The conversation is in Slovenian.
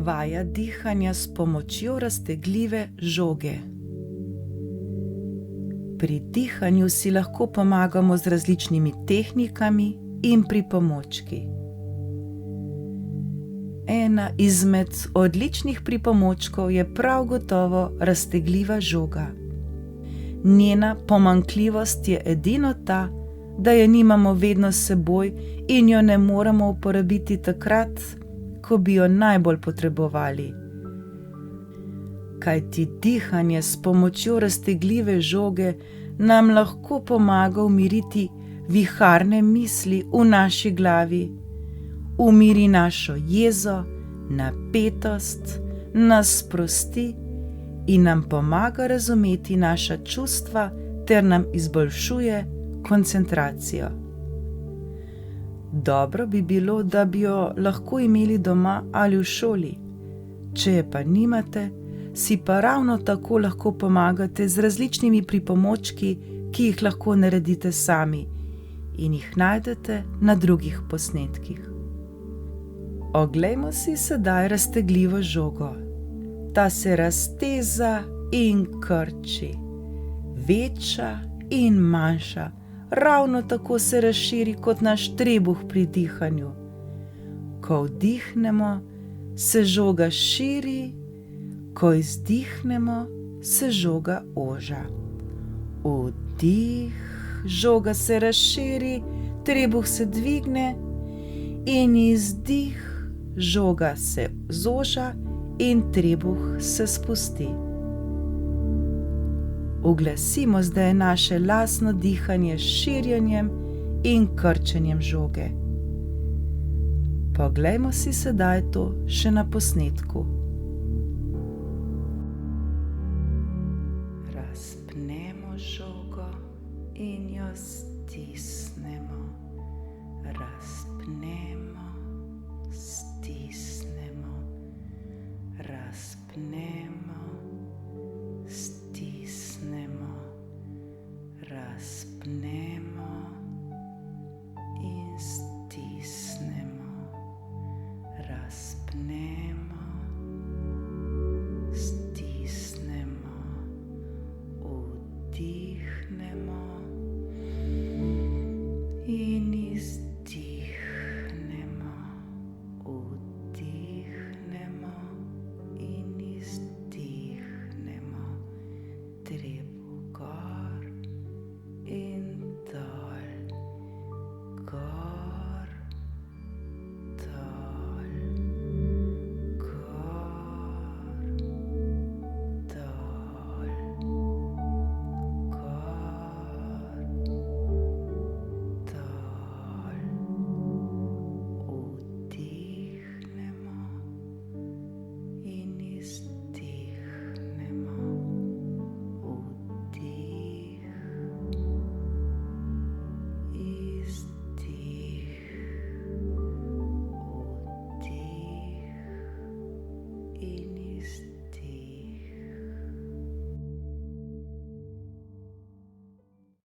Vaja dihanja s pomočjo raztegljive žoge. Pri dihanju si lahko pomagamo z različnimi tehnikami in pripomočki. Ena izmed odličnih pripomočkov je prav gotovo raztegljiva žoga. Njena pomanjkljivost je edino ta, da je nimamo vedno s seboj in jo ne moremo uporabiti takrat, ko bi jo najbolj potrebovali. Kajti dihanje s pomočjo raztegljive žoge nam lahko pomaga umiriti viharne misli v naši glavi, umiri našo jezo, napetost, nas sprosti in nam pomaga razumeti naša čustva ter nam izboljšuje koncentracijo. Dobro bi bilo, da bi jo lahko imeli doma ali v šoli. Če je pa nimate, si pa ravno tako lahko pomagate z različnimi pripomočki, ki jih lahko naredite sami in jih najdete na drugih posnetkih. Oglejmo si sedaj raztegljivo žogo. Ta se razteza in krči, veča in manjša, ravno tako se razširi kot naš trebuh pri dihanju. Ko vdihnemo, se žoga širi, ko izdihnemo, se žoga oža. Vdih, žoga se razširi, trebuh se dvigne in izdih, žoga se zoža in trebuh se spusti. Uglasimo zdaj naše lastno dihanje s širjenjem in krčenjem žoge. Poglejmo si sedaj to še na posnetku. Razpnemo žogo in jo stisnemo. Razpnemo, stisnemo. Razpnemo, stisnemo. Razpnemo in stisnemo. Razpnemo, stisnemo. Vdihnemo in izdihnemo.